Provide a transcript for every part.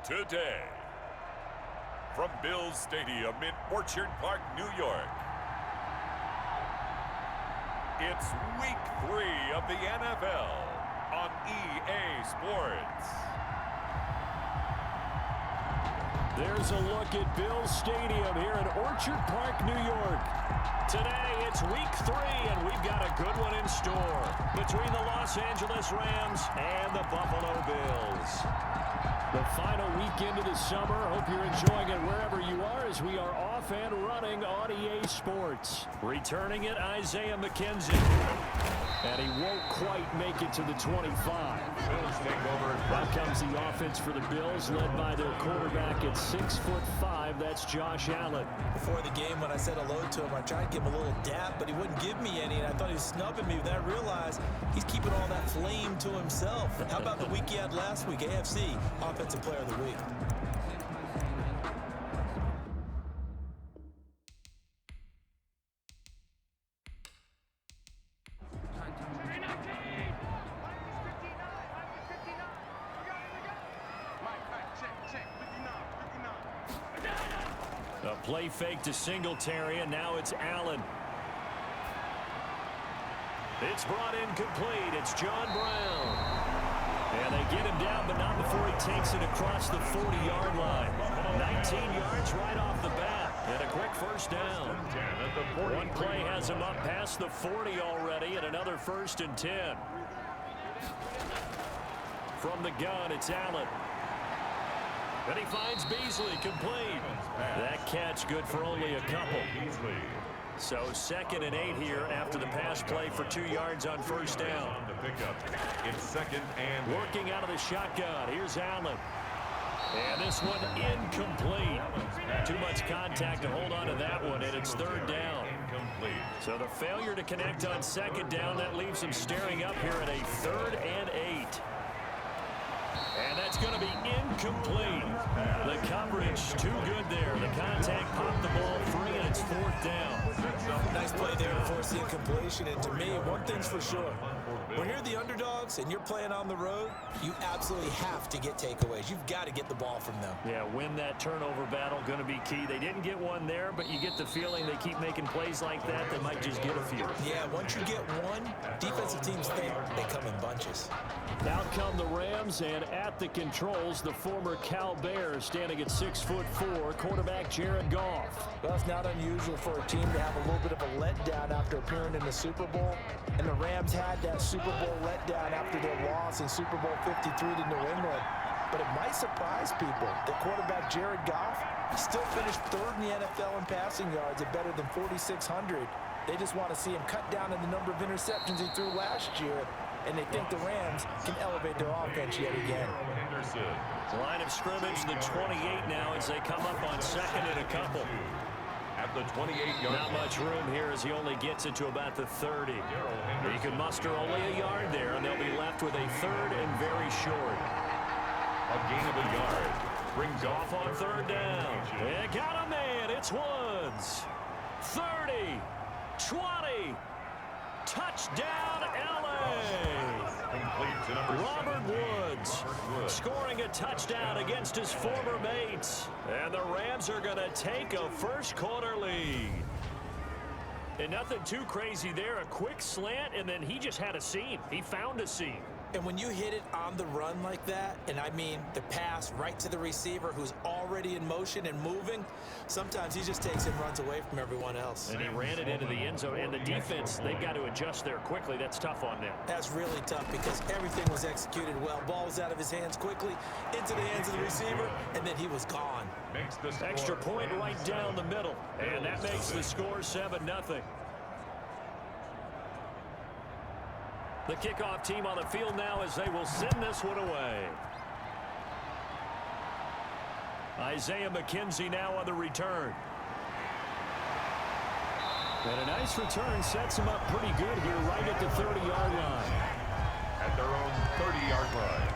Today, from Bills Stadium in Orchard Park, New York, it's Week 3 of the NFL on EA Sports. There's a look at Bills Stadium here in Orchard Park, New York. Today, it's Week 3, and we've got a good one in store between the Los Angeles Rams and the Buffalo Bills. The final weekend of the summer. Hope you're enjoying it wherever you are as we are off and running on EA Sports. Returning it, Isaiah McKenzie. And he won't quite make it to the 25. Bills take over. Out comes the offense for the Bills, led by their quarterback at 6'5". That's Josh Allen. Before the game, when I said hello to him, I tried to give him a little dap, but he wouldn't give me any, and I thought he was snubbing me. Then I realized he's keeping all that flame to himself. How about the week he had last week? AFC Offensive Player of the Week. A play fake to Singletary, and now it's Allen. It's brought in complete. It's John Brown. And they get him down, but not before he takes it across the 40-yard line. 19 yards right off the bat, and a quick first down. One play has him up past the 40 already, and another 1st and 10. From the gun, it's Allen. And he finds Beasley complete. That catch good for only a couple. So 2nd and 8 here after the pass play for 2 yards on first down. It's 2nd and working out of the shotgun. Here's Allen. And this one incomplete. Too much contact to hold on to that one, and it's 3rd down. So the failure to connect on 2nd down, that leaves him staring up here at a 3rd and 8. And that's going to be incomplete. The coverage too good there. The contact popped the ball free, and it's 4th down. Nice play there to force the incompletion. And to me, one thing's for sure. When you're the underdogs and you're playing on the road, you absolutely have to get takeaways. You've got to get the ball from them. Yeah, win that turnover battle, going to be key. They didn't get one there, but you get the feeling they keep making plays like that, they might just get a few. Yeah, once you get one, defensive teams think they come in bunches. Out come the Rams, and at the controls, the former Cal Bears standing at 6'4", quarterback Jared Goff. Well, it's not unusual for a team to have a little bit of a letdown after appearing in the Super Bowl, and the Rams had that Super Bowl letdown after their loss in Super Bowl 53 to New England. But it might surprise people that quarterback Jared Goff still finished 3rd in the NFL in passing yards at better than 4,600. They just want to see him cut down on the number of interceptions he threw last year, and they think the Rams can elevate their offense yet again. The line of scrimmage, the 28 now as they come up on 2nd and a couple. At the 28-yard Not much room here as he only gets it to about the 30. He can muster only a yard there, and they'll be left with a 3rd and very short. A gain of a yard. Brings off on 3rd down. They got a man. It's Woods. 30, 20. Touchdown, L.A. Robert Woods scoring a touchdown against his former mates. And the Rams are going to take a first-quarter lead. And nothing too crazy there. A quick slant, and then he just had a seam. He found a seam. And when you hit it on the run like that, and I mean the pass right to the receiver who's already in motion and moving, sometimes he just takes and runs away from everyone else. And he ran it into the end zone. And the defense, they've got to adjust there quickly. That's tough on them. That's really tough because everything was executed well. Ball was out of his hands quickly, into the hands of the receiver, and then he was gone. Extra point right down the middle. And that makes the score 7-0. The kickoff team on the field now as they will send this one away. Isaiah McKenzie now on the return. And a nice return sets him up pretty good here right at the 30-yard line. At their own 30-yard line.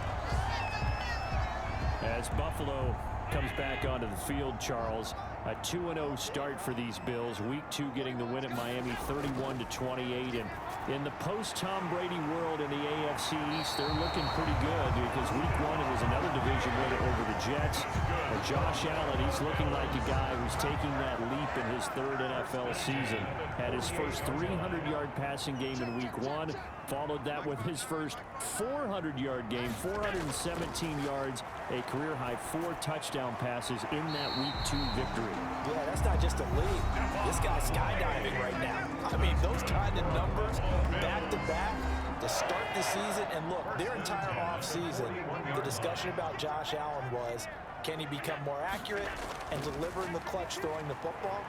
As Buffalo comes back onto the field, Charles, A 2-0 start for these Bills. Week 2 getting the win at Miami 31-28. And in the post-Tom Brady world in the AFC East, they're looking pretty good because week 1 it was another division winner over the Jets. But Josh Allen, he's looking like a guy who's taking that leap in his 3rd NFL season. Had his first 300-yard passing game in week 1. Followed that with his first 400-yard game, 417 yards, a career-high 4 touchdown passes in that week 2 victory. Yeah, that's not just a lead. This guy's skydiving right now. I mean, those kind of numbers back-to-back to start the season. And look, their entire offseason, the discussion about Josh Allen was, can he become more accurate and deliver in the clutch throwing the football?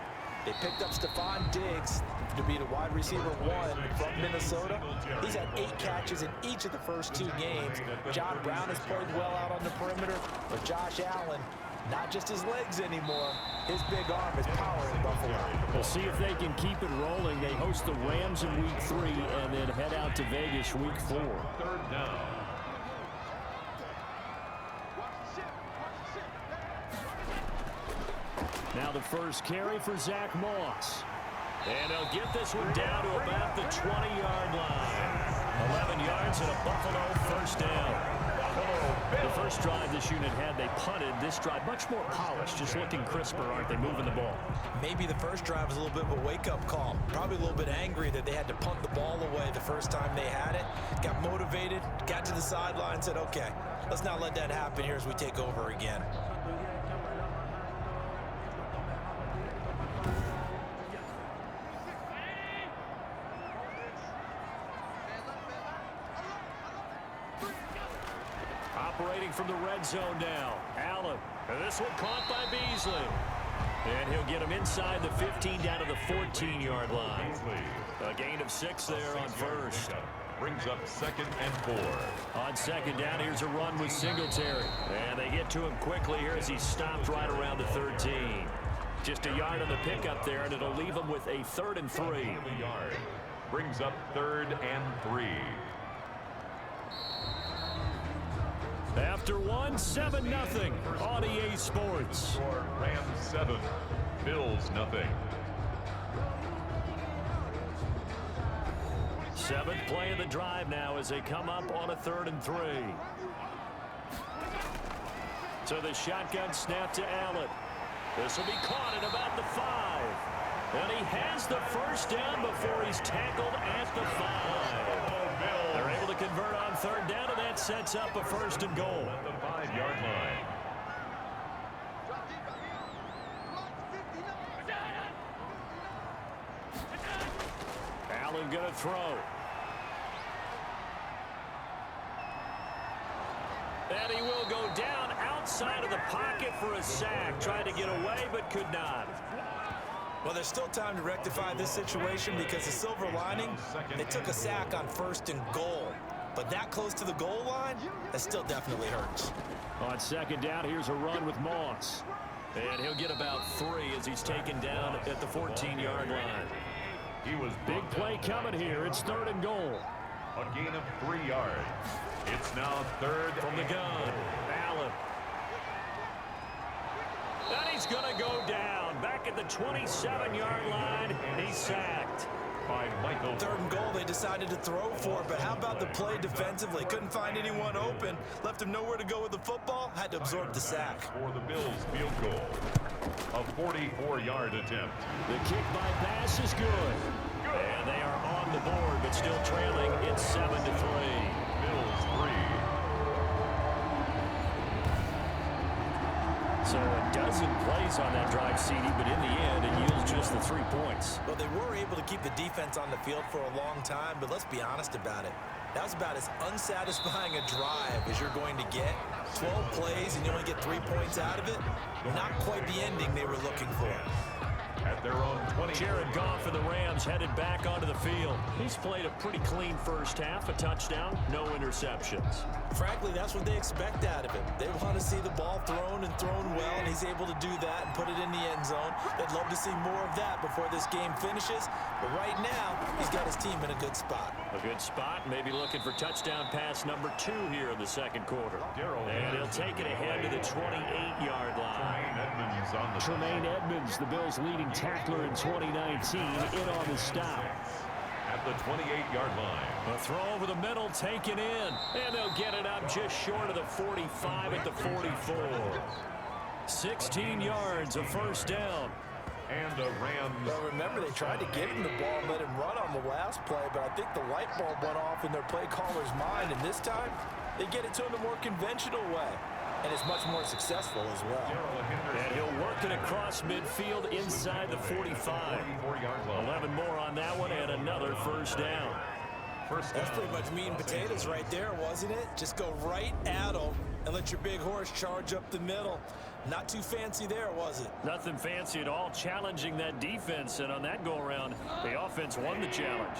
They picked up Stephon Diggs to be the wide receiver 1 from Minnesota. He's had 8 catches in each of the first 2 games. John Brown has played well out on the perimeter, but Josh Allen, not just his legs anymore, his big arm is power in Buffalo. We'll see if they can keep it rolling. They host the Rams in week 3 and then head out to Vegas week 4. 3rd down. Now the first carry for Zach Moss. And he'll get this one down to about the 20-yard line. 11 yards and a Buffalo first down. The first drive this unit had, they punted. This drive, much more polished, just looking crisper, aren't they, moving the ball? Maybe the first drive was a little bit of a wake-up call. Probably a little bit angry that they had to punt the ball away the first time they had it. Got motivated, got to the sideline, said, okay, let's not let that happen here as we take over again. Operating from the red zone now. Allen. And this one caught by Beasley. And he'll get him inside the 15 down to the 14-yard line. A gain of 6 there on first. Brings up 2nd and 4. On 2nd down, here's a run with Singletary. And they get to him quickly here as he stopped right around the 13. Just a yard on the pickup there, and it'll leave him with a 3rd and 3. Brings up 3rd and 3. After 7-0 on EA Sports. Rams 7, Bills nothing. 7th play of the drive now as they come up on a 3rd and 3. So the shotgun snap to Allen. This will be caught at about the 5. And he has the first down before he's tackled at the 5. They're able to convert on 3rd down, and that sets up a 1st and goal. At the 5-yard line. Allen going to throw. And he will go down outside of the pocket for a sack. Tried to get away, but could not. Well, there's still time to rectify this situation because the silver lining, they took a sack on 1st and goal. But that close to the goal line, that still definitely hurts. On 2nd down, here's a run with Moss. And he'll get about 3 as he's taken down at the 14-yard line. He was big play coming here. It's 3rd and goal. A gain of 3 yards. It's now 3rd from the gun. Allen. And he's going to go down. Back at the 27-yard line. He's sacked. By Michael. 3rd and goal, they decided to throw for it, but how about the play defensively? Couldn't find anyone open. Left him nowhere to go with the football. Had to absorb the sack. For the Bills field goal. A 44-yard attempt. The kick by Bass is good. And they are on the board, but still trailing. It's 7-3. Bills 3. So a dozen plays on that drive, CD, but in the end, it yields just the 3 points. Well, they were able to keep the defense on the field for a long time, but let's be honest about it. That was about as unsatisfying a drive as you're going to get. 12 plays and you only get 3 points out of it. Not quite the ending they were looking for. At their own 20. Jared Goff and the Rams headed back onto the field. He's played a pretty clean first half, a touchdown, no interceptions. Frankly, that's what they expect out of him. They want to see the ball thrown and thrown well, and he's able to do that and put it in the end zone. They'd love to see more of that before this game finishes, but right now, he's got his team in a good spot. A good spot, maybe looking for touchdown pass number 2 here in the 2nd quarter. And he'll take it ahead to the 28-yard line. Tremaine Edmonds, the Bills' leading tackler in 2019, in on the stop. At the 28-yard line. A throw over the middle, taken in. And they'll get it up just short of the 45 at the 44. 16 yards, a first down. And a Rams. Well, remember, they tried to give him the ball and let him run on the last play, but I think the light bulb went off in their play caller's mind, and this time they get it to him a more conventional way, and it's much more successful as well. And he'll work it across midfield inside the 45. 11 more on that one, and another first down. That's pretty much meat and potatoes right there, wasn't it? Just go right at them and let your big horse charge up the middle. Not too fancy there, was it? Nothing fancy at all, challenging that defense, and on that go-around, the offense won the challenge.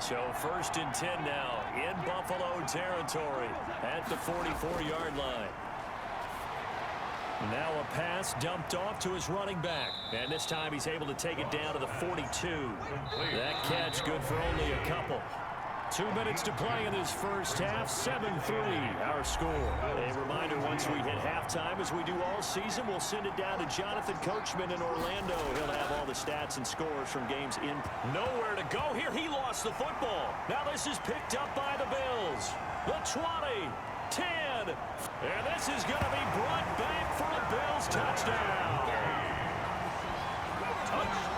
So 1st and 10 now in Buffalo territory at the 44-yard line. Now a pass dumped off to his running back, and this time he's able to take it down to the 42. That catch good for only a couple. 2 minutes to play in this first half, 7-3 our score. A reminder, once we hit halftime, as we do all season, we'll send it down to Jonathan Coachman in Orlando. He'll have all the stats and scores from games in. Nowhere to go here. He lost the football. Now this is picked up by the Bills. The 20, 10, and this is going to be brought back for a Bills touchdown.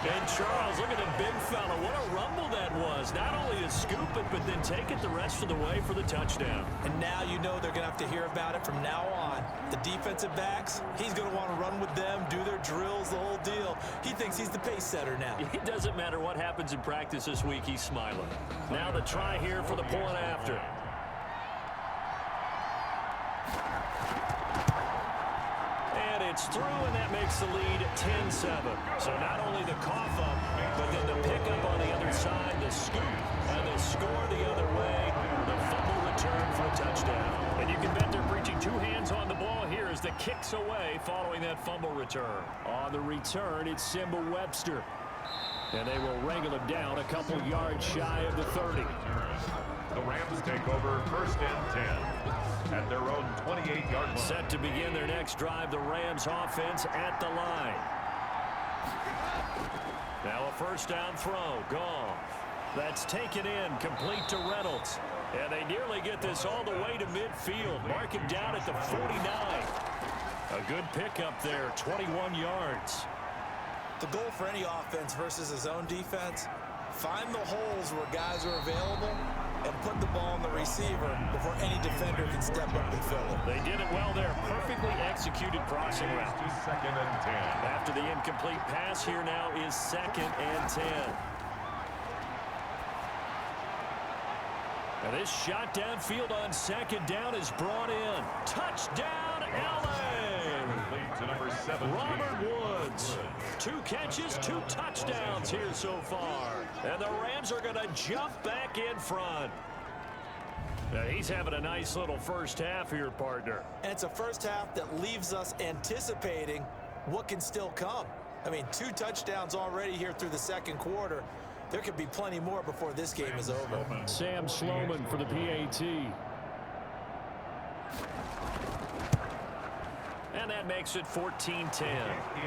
And Charles, look at the big fella. What a rumble that was. Not only to scoop it, but then take it the rest of the way for the touchdown. And now you know they're going to have to hear about it from now on. The defensive backs, he's going to want to run with them, do their drills, the whole deal. He thinks he's the pace setter now. It doesn't matter what happens in practice this week, he's smiling. Now the try here for the point after. It's through, and that makes the lead 10-7. So not only the cough up, but then the pickup on the other side, the scoop, and the score the other way, the fumble return for a touchdown. And you can bet they're preaching 2 hands on the ball here as the kick's away following that fumble return. On the return, it's Simba Webster. And they will wrangle him down a couple yards shy of the 30. The Rams take over 1st and 10. At their own 28-yard line. Set to begin their next drive, the Rams offense at the line. Now a first down throw, Goff. That's taken in, complete to Reynolds. And they nearly get this all the way to midfield. Mark him down at the 49. A good pickup there, 21 yards. The goal for any offense versus his own defense, find the holes where guys are available and put the ball on the receiver before any defender can step up and fill it. They did it well there. Perfectly executed crossing route. 2nd and 10. After the incomplete pass, here now is 2nd and 10. Now this shot downfield on 2nd down is brought in. Touchdown, LA! To number 17. Robert Woods. 2 catches, 2 touchdowns here so far. And the Rams are going to jump back in front. Now he's having a nice little first half here, partner. And it's a first half that leaves us anticipating what can still come. I mean, 2 touchdowns already here through the 2nd quarter. There could be plenty more before this game is over. Sam Sloman for the PAT. And that makes it 14-10.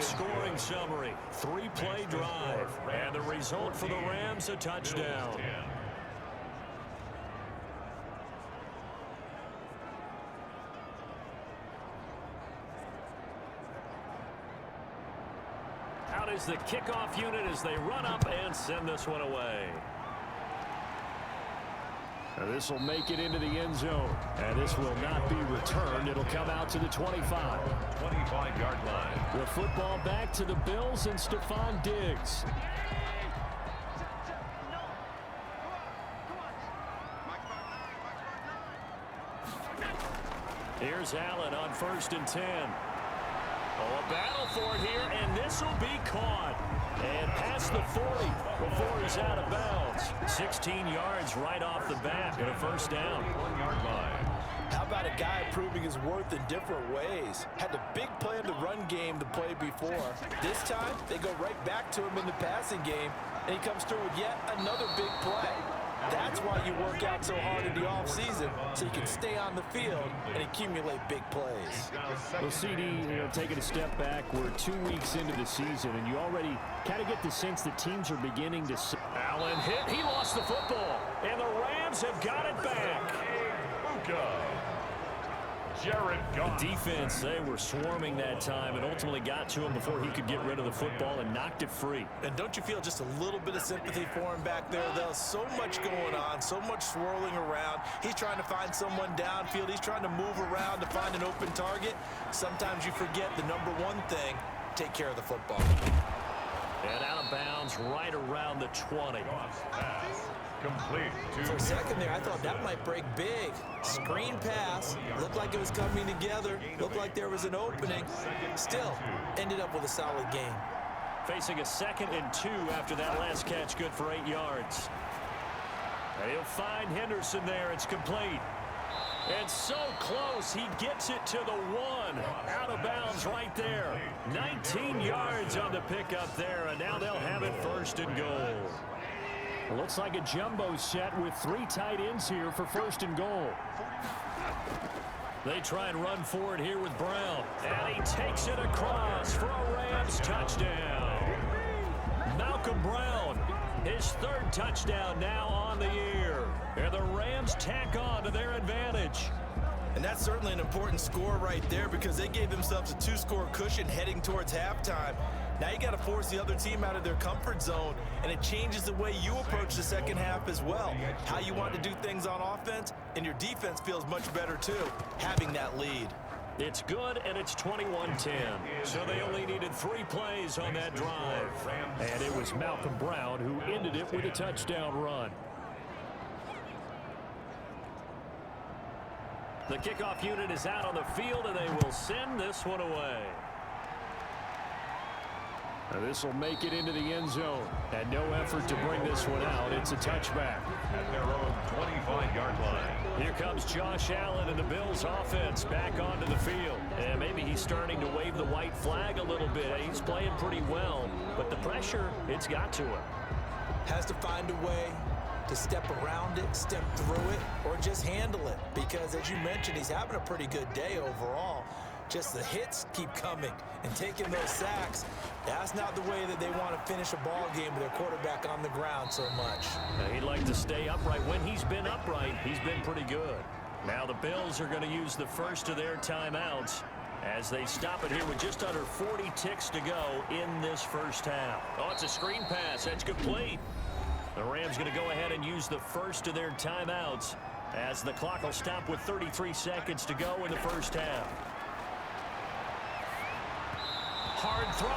Scoring summary, 3-play drive. And the result for the Rams, a touchdown. Out is the kickoff unit as they run up and send this one away. Now this will make it into the end zone. And this will not be returned. It'll come out to the 25. 25-yard line. The football back to the Bills and Stephon Diggs. Here's Allen on 1st and 10. Oh, a battle for it here, and this will be caught. And past the 40 before he's out of bounds. 16 yards right off the bat and a first down. 1-yard line. How about a guy proving his worth in different ways? Had a big play in the run game to play before. This time, they go right back to him in the passing game, and he comes through with yet another big play. That's why you work out so hard in the offseason, so you can stay on the field and accumulate big plays. Well, CD, taking a step back, we're 2 weeks into the season, and you already kind of get the sense that teams are beginning to... Allen hit. He lost the football, and the Rams have got it back. The defense, they were swarming that time and ultimately got to him before he could get rid of the football and knocked it free. And don't you feel just a little bit of sympathy for him back there? There's so much going on, so much swirling around. He's trying to find someone downfield. He's trying to move around to find an open target. Sometimes you forget the number one thing, take care of the football. And out of bounds right around the 20. Complete. For a second there, I thought that might break big. Screen pass. Looked like it was coming together. Looked like there was an opening. Still, ended up with a solid game. Facing a 2nd and 2 after that last catch, good for 8 yards. And he'll find Henderson there. It's complete. And so close, he gets it to the 1. Out of bounds right there. 19 yards on the pickup there, and now they'll have it 1st and goal. Looks like a jumbo set with 3 tight ends here for 1st and goal. They try and run forward here with Brown. And he takes it across for a Rams touchdown. Malcolm Brown, his 3rd touchdown now on the year. And the Rams tack on to their advantage. And that's certainly an important score right there because they gave themselves a 2-score cushion heading towards halftime. Now you got to force the other team out of their comfort zone, and it changes the way you approach the second half as well. How you want to do things on offense, and your defense feels much better too, having that lead. It's good, and it's 21-10. So they only needed 3 plays on that drive. And it was Malcolm Brown who ended it with a touchdown run. The kickoff unit is out on the field, and they will send this one away. This will make it into the end zone. And no effort to bring this one out. It's a touchback. At their own 25-yard line. Here comes Josh Allen and the Bills offense back onto the field. And maybe he's starting to wave the white flag a little bit. He's playing pretty well, but the pressure, it's got to him. Has to find a way to step around it, step through it, or just handle it. Because as you mentioned, he's having a pretty good day overall. Just the hits keep coming and taking those sacks. That's not the way that they want to finish a ball game with their quarterback on the ground so much. He'd like to stay upright. When he's been upright, he's been pretty good. Now the Bills are going to use the first of their timeouts as they stop it here with just under 40 ticks to go in this first half. Oh, it's a screen pass. That's complete. The Rams going to go ahead and use the first of their timeouts as the clock will stop with 33 seconds to go in the first half. Hard throw,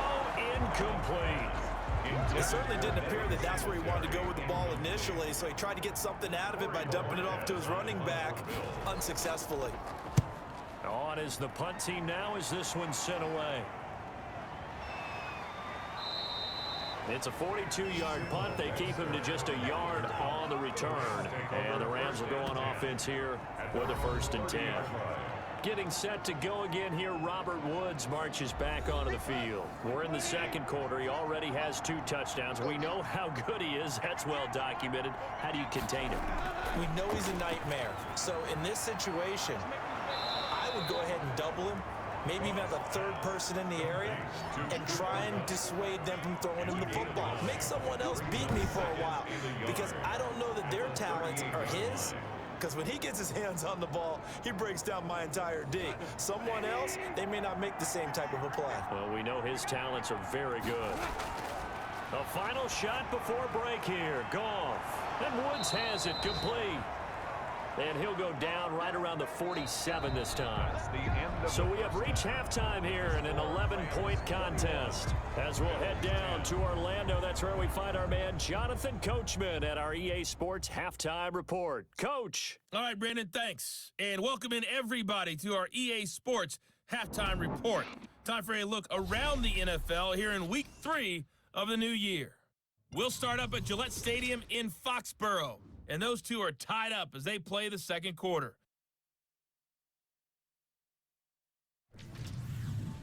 incomplete. It certainly didn't appear that that's where he wanted to go with the ball initially, so he tried to get something out of it by dumping it off to his running back unsuccessfully. On is the punt team now as this one's sent away. It's a 42-yard punt. They keep him to just a yard on the return. And the Rams will go on offense here with a 1st and 10. Getting set to go again here, Robert Woods marches back onto the field. We're in the 2nd quarter. He already has 2 touchdowns. We know how good he is. That's well documented. How do you contain him? We know he's a nightmare. So in this situation, I would go ahead and double him, maybe even have a 3rd person in the area, and try and dissuade them from throwing him the football. Make someone else beat me for a while, because I don't know that their talents are his. Because when he gets his hands on the ball, he breaks down my entire D. Someone else, they may not make the same type of a play. Well, we know his talents are very good. A final shot before break here. Goff. And Woods has it complete. And he'll go down right around the 47 this time. So we have reached halftime here in an 11-point contest. As we'll head down to Orlando, that's where we find our man Jonathan Coachman at our EA Sports Halftime Report. Coach. All right, Brandon, thanks. And welcome in everybody to our EA Sports Halftime Report. Time for a look around the NFL here in Week 3 of the new year. We'll start up at Gillette Stadium in Foxborough. And those two are tied up as they play the 2nd quarter.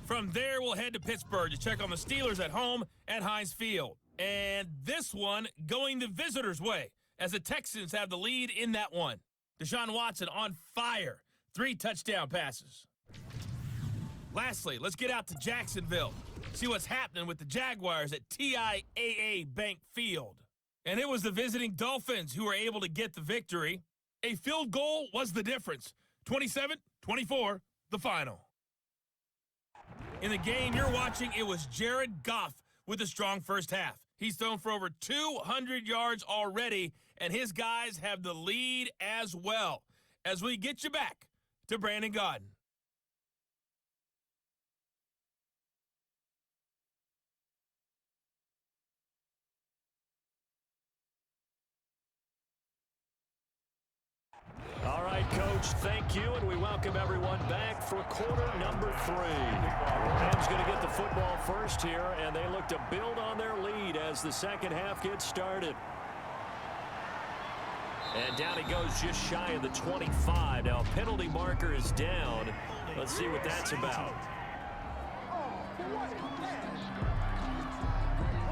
From there, we'll head to Pittsburgh to check on the Steelers at home at Heinz Field. And this one going the visitors' way as the Texans have the lead in that one. Deshaun Watson on fire. 3 touchdown passes. Lastly, let's get out to Jacksonville. See what's happening with the Jaguars at TIAA Bank Field. And it was the visiting Dolphins who were able to get the victory. A field goal was the difference. 27-24, the final. In the game you're watching, it was Jared Goff with a strong first half. He's thrown for over 200 yards already, and his guys have the lead as well. As we get you back to Brandon Gaudin. All right, Coach, thank you, and we welcome everyone back for quarter number 3. Rams going to get the football first here, and they look to build on their lead as the second half gets started. And down he goes just shy of the 25. Now, a penalty marker is down. Let's see what that's about.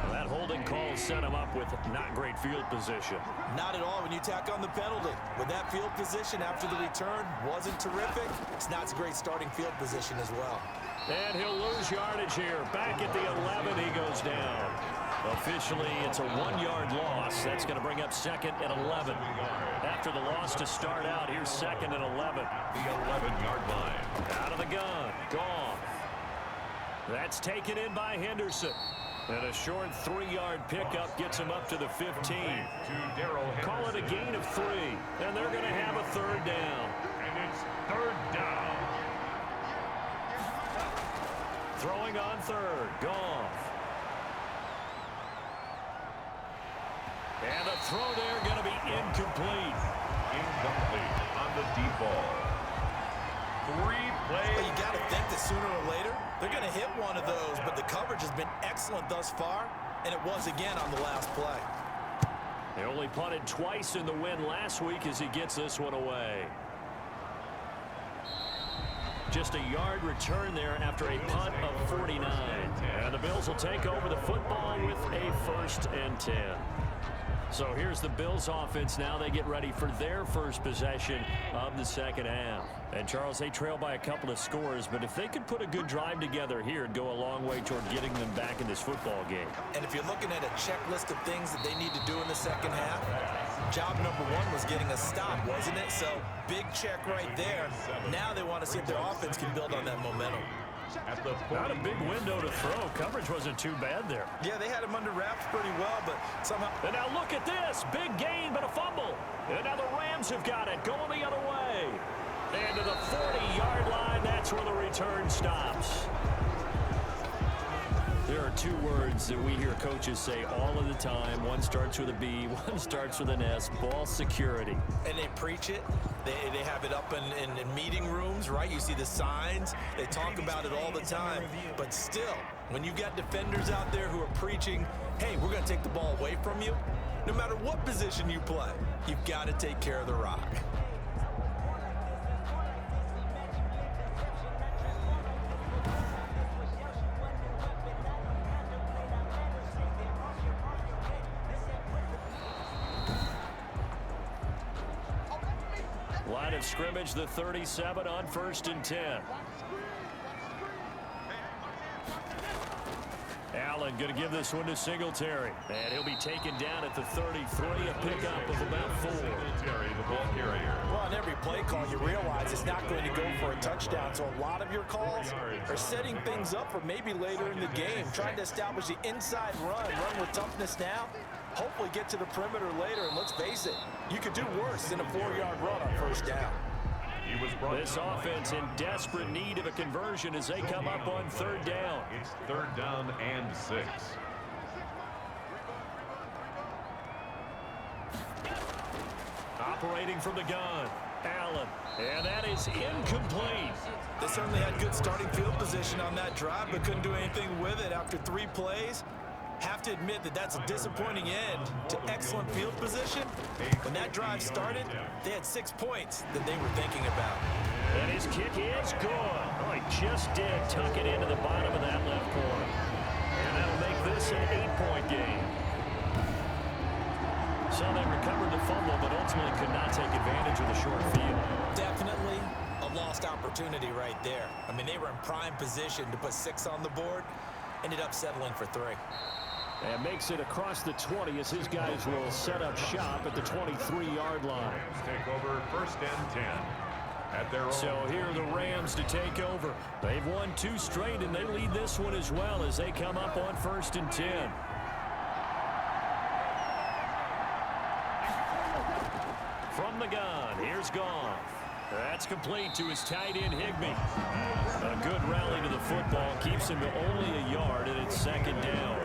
Well, that holding call set him up with not great field position. Not at all when you tack on the penalty. With that field position after the return wasn't terrific, it's not a great starting field position as well. And he'll lose yardage here. Back at the 11, he goes down. Officially, it's a 1-yard loss. That's going to bring up second and 11. After the loss to start out, here's second and 11. The 11-yard line. Out of the gun. Goff. That's taken in by Henderson. And a short 3-yard pickup gets him up to the 15. Call it a gain of 3. And they're going to have a third down. And it's third down. Throwing on third. Goff. And the throw there going to be incomplete. Incomplete on the deep ball. 3 plays. Well, you got to think that sooner or later they're going to hit one of those, but the coverage has been excellent thus far, and it was again on the last play. They only punted twice in the win last week as he gets this one away. Just a yard return there after a punt of 49. And the Bills will take over the football with a 1st and 10. So here's the Bills offense now. They get ready for their first possession of the second half. And Charles, they trail by a couple of scores, but if they could put a good drive together here, it'd go a long way toward getting them back in this football game. And if you're looking at a checklist of things that they need to do in the second half, job number 1 was getting a stop, wasn't it? So big check right there. Now they want to see if their offense can build on that momentum. Not a big window to throw. Coverage wasn't too bad there. Yeah, they had him under wraps pretty well, but somehow... And now look at this. Big gain, but a fumble. And now the Rams have got it. Going the other way. And to the 40-yard line, that's where the return stops. There are 2 words that we hear coaches say all of the time. One starts with a B, one starts with an S. Ball security. And they preach it. They have it up in meeting rooms, right? You see the signs. They talk about it all the time. But still, when you got defenders out there who are preaching, hey, we're going to take the ball away from you, no matter what position you play, you've got to take care of the rock. Line of scrimmage, the 37 on 1st and 10. Allen going to give this one to Singletary. And he'll be taken down at the 33, a pickup of about 4. Singletary, the ball carrier. Well, on every play call, you realize it's not going to go for a touchdown. So a lot of your calls are setting things up for maybe later in the game, trying to establish the inside run with toughness now. Hopefully get to the perimeter later, and let's face it, you could do worse than a 4-yard run on 1st down. This offense in desperate need of a conversion as they come up on 3rd down. It's 3rd down and 6. Operating from the gun, Allen, and that is incomplete. They certainly had good starting field position on that drive, but couldn't do anything with it after 3 plays. Have to admit that that's a disappointing end to excellent field position. When that drive started, they had 6 points that they were thinking about. And his kick is good. Oh, he just did tuck it into the bottom of that left corner. And that'll make this an 8-point game. So they recovered the fumble, but ultimately could not take advantage of the short field. Definitely a lost opportunity right there. I mean, they were in prime position to put 6 on the board. Ended up settling for 3. And makes it across the 20 as his guys will set up shop at the 23-yard line. Take over 1st and 10 at their own. So here are the Rams to take over. They've won 2 straight, and they lead this one as well as they come up on 1st and 10. From the gun, here's Goff. That's complete to his tight end, Higbee. A good rally to the football keeps him to only a yard, and it's 2nd down.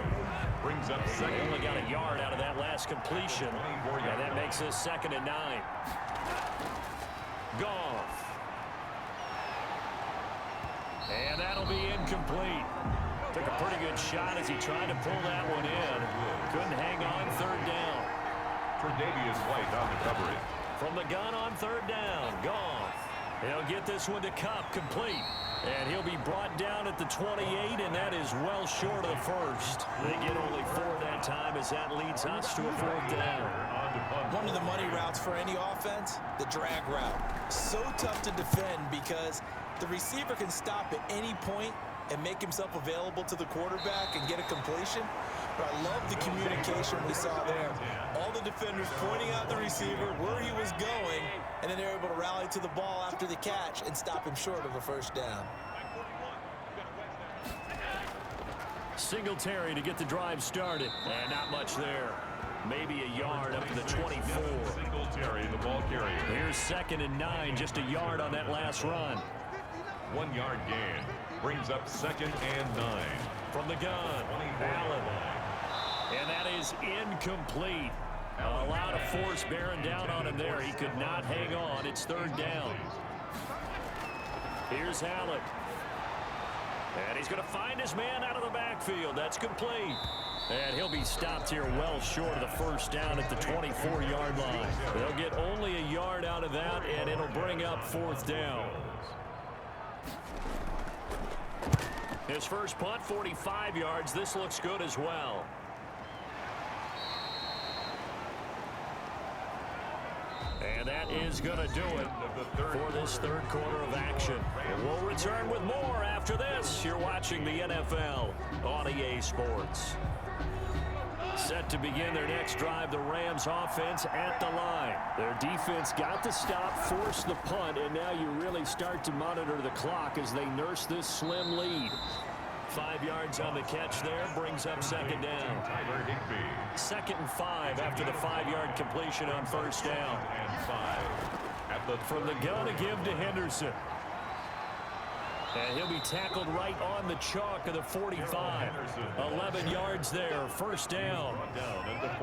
Brings up They 2nd. only got a yard out of that last completion, and that makes this 2nd and 9. Goff. And that'll be incomplete. Took a pretty good shot as he tried to pull that one in. Couldn't hang on 3rd down. Tre'Davious White on the coverage. From the gun on 3rd down, Goff. He'll get this one to Cup, complete. And he'll be brought down at the 28, and that is well short of the 1st. They get only 4 that time as that leads us to a 4th down. One of the money routes for any offense, the drag route. So tough to defend because the receiver can stop at any point and make himself available to the quarterback and get a completion. But I love the communication we saw there. All the defenders pointing out the receiver, where he was going, and then they're able to rally to the ball after the catch and stop him short of a 1st down. Singletary to get the drive started. And not much there. Maybe a yard up to the 24. Singletary, the ball carrier. Here's 2nd and 9, just a yard on that last run. 1-yard gain. Brings up 2nd and 9. From the gun, Allen. And that is incomplete. A lot of force bearing down on him there. He could not hang on. It's 3rd down. Here's Allen. And he's going to find his man out of the backfield. That's complete. And he'll be stopped here well short of the 1st down at the 24-yard line. They'll get only a yard out of that, and it'll bring up 4th down. His first punt, 45 yards. This looks good as well. And that is going to do it for this 3rd quarter of action. We'll return with more after this. You're watching the NFL on EA Sports. Set to begin their next drive, the Rams offense at the line. Their defense got the stop, forced the punt, and now you really start to monitor the clock as they nurse this slim lead. 5 yards on the catch there, brings up 2nd down. 2nd and 5 after the 5-yard completion on 1st down. From the gun to give to Henderson. And he'll be tackled right on the chalk of the 45. 11 yards there, 1st down.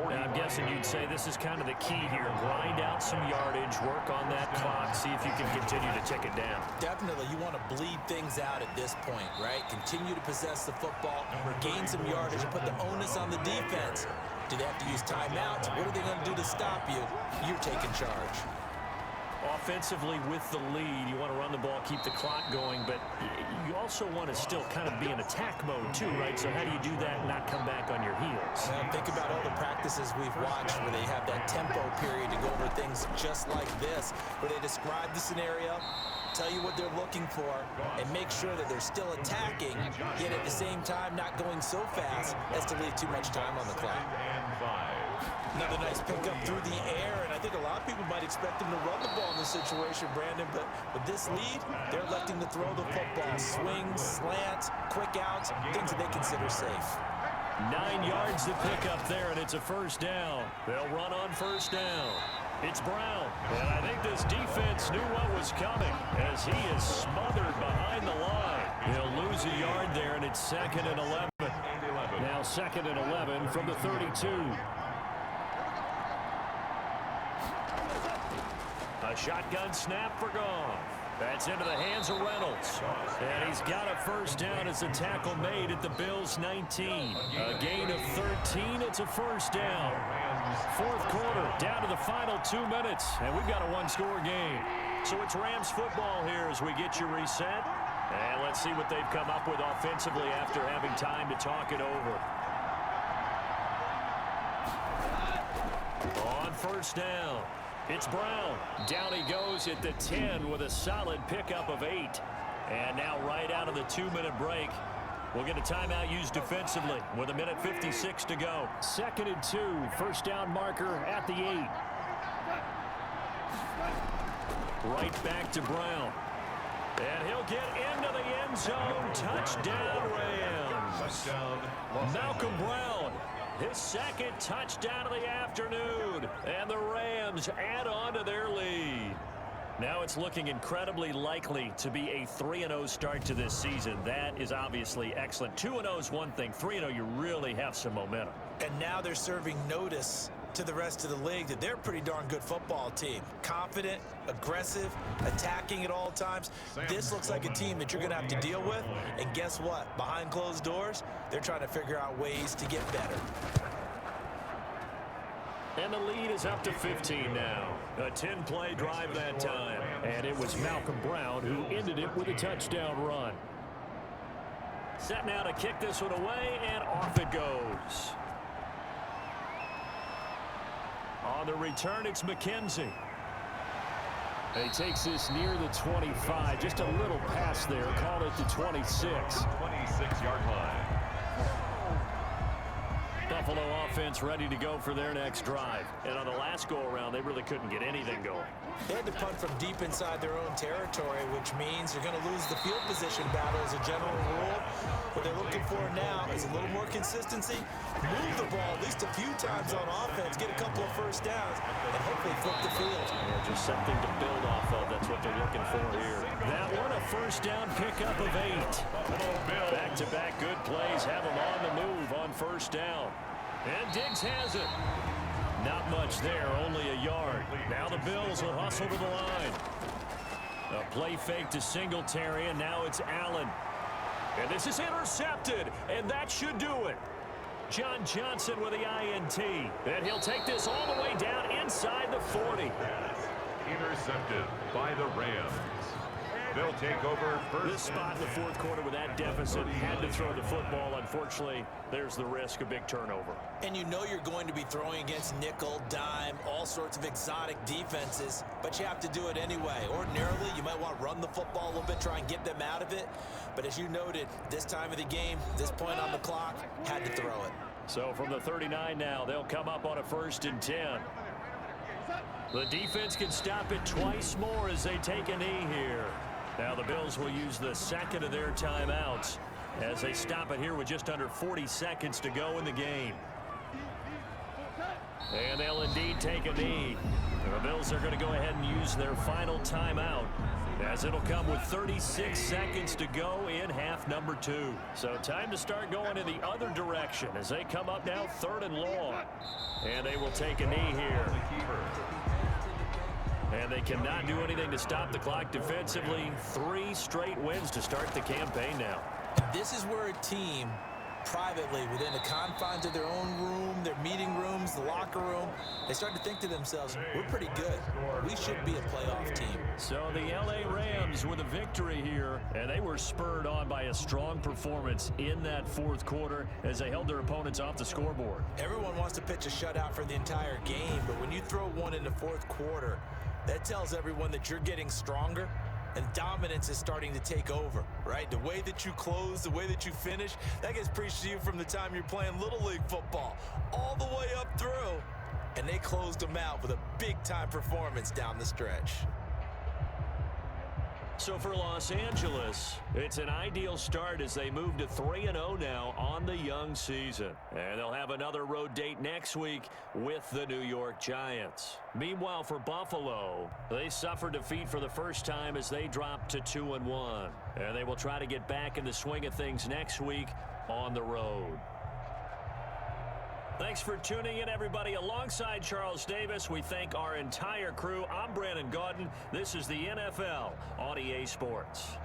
And I'm guessing you'd say this is kind of the key here. Grind out some yardage, work on that clock, see if you can continue to tick it down. Definitely, you want to bleed things out at this point, right? Continue to possess the football, gain some yardage, and put the onus on the defense. Do they have to use timeouts? What are they going to do to stop you? You're taking charge. Offensively with the lead, you want to run the ball, keep the clock going, but you also want to still kind of be in attack mode too, right? So how do you do that and not come back on your heels? Well, think about all the practices we've watched where they have that tempo period to go over things just like this, where they describe the scenario, tell you what they're looking for, and make sure that they're still attacking, yet at the same time not going so fast as to leave too much time on the clock. Another nice pickup through the air, and I think a lot of people might expect them to run the ball in this situation, Brandon, but with this lead, they're electing to throw the football. Swings, slants, quick outs, things that they consider safe. 9 yards to pick up there, and it's a 1st down. They'll run on 1st down. It's Brown, and I think this defense knew what was coming as he is smothered behind the line. He'll lose a yard there, and it's 2nd and 11. Now 2nd and 11 from the 32. A shotgun snap for Goff. That's into the hands of Reynolds. And he's got a 1st down as a tackle made at the Bills' 19. A gain of 13. It's a 1st down. 4th quarter, down to the final 2 minutes. And we've got a 1-score game. So it's Rams football here as we get you reset. And let's see what they've come up with offensively after having time to talk it over. On first down, it's Brown. Down he goes at the 10 with a solid pickup of 8. And now right out of the 2-minute break, we'll get a timeout used defensively with 1:56 to go. 2nd and 2, first down marker at the 8. Right back to Brown. And he'll get into the end zone. Touchdown, Rams. Touchdown, Malcolm Brown, his 2nd touchdown of the afternoon. And the Rams add on to their lead. Now it's looking incredibly likely to be a 3-0 start to this season. That is obviously excellent. 2-0 is one thing. 3-0, you really have some momentum. And now they're serving notice to the rest of the league that they're a pretty darn good football team. Confident, aggressive, attacking at all times. This looks like a team that you're going to have to deal with. And guess what? Behind closed doors, they're trying to figure out ways to get better. And the lead is up to 15 now. A 10-play drive that time. And it was Malcolm Brown who ended it with a touchdown run. Set now to kick this one away, and off it goes. On the return, it's McKenzie. He takes this near the 25. Just a little pass there. Called it the 26. 26-yard line. Buffalo offense ready to go for their next drive. And on the last go-around, they really couldn't get anything going. They had to punt from deep inside their own territory, which means you're going to lose the field position battle as a general rule. What they're looking for now is a little more consistency, move the ball at least a few times on offense, get a couple of first downs, and hopefully flip the field. Yeah, just something to build off of. That's what they're looking for here. That one, a first down pickup of 8. Back-to-back good plays have them on the move on first down. And Diggs has it. Not much there, only a yard. Now the Bills will hustle to the line. A play fake to Singletary, and now it's Allen. And this is intercepted, and that should do it. John Johnson with the INT. And he'll take this all the way down inside the 40. Intercepted by the Rams. They'll take over first. This spot in the fourth quarter with that deficit, had to throw the football. Unfortunately, there's the risk of big turnover. And you know you're going to be throwing against nickel, dime, all sorts of exotic defenses, but you have to do it anyway. Ordinarily, you might want to run the football a little bit, try and get them out of it. But as you noted, this time of the game, this point on the clock, had to throw it. So from the 39 now, they'll come up on a 1st and 10. The defense can stop it twice more as they take a knee here. Now the Bills will use the 2nd of their timeouts as they stop it here with just under 40 seconds to go in the game. And they'll indeed take a knee. The Bills are going to go ahead and use their final timeout as it'll come with 36 seconds to go in half number 2. So time to start going in the other direction as they come up now 3rd and long. And they will take a knee here. And they cannot do anything to stop the clock defensively. 3 straight wins to start the campaign now. This is where a team, privately, within the confines of their own room, their meeting rooms, the locker room, they start to think to themselves, we're pretty good. We should be a playoff team. So the LA Rams with a victory here, and they were spurred on by a strong performance in that fourth quarter as they held their opponents off the scoreboard. Everyone wants to pitch a shutout for the entire game, but when you throw one in the fourth quarter, that tells everyone that you're getting stronger and dominance is starting to take over, right? The way that you close, the way that you finish, that gets preached to you from the time you're playing Little League football all the way up through. And they closed them out with a big-time performance down the stretch. So for Los Angeles, it's an ideal start as they move to 3-0 now on the young season. And they'll have another road date next week with the New York Giants. Meanwhile, for Buffalo, they suffered defeat for the first time as they dropped to 2-1. And they will try to get back in the swing of things next week on the road. Thanks for tuning in, everybody. Alongside Charles Davis, we thank our entire crew. I'm Brandon Gaudin. This is the NFL on EA Sports.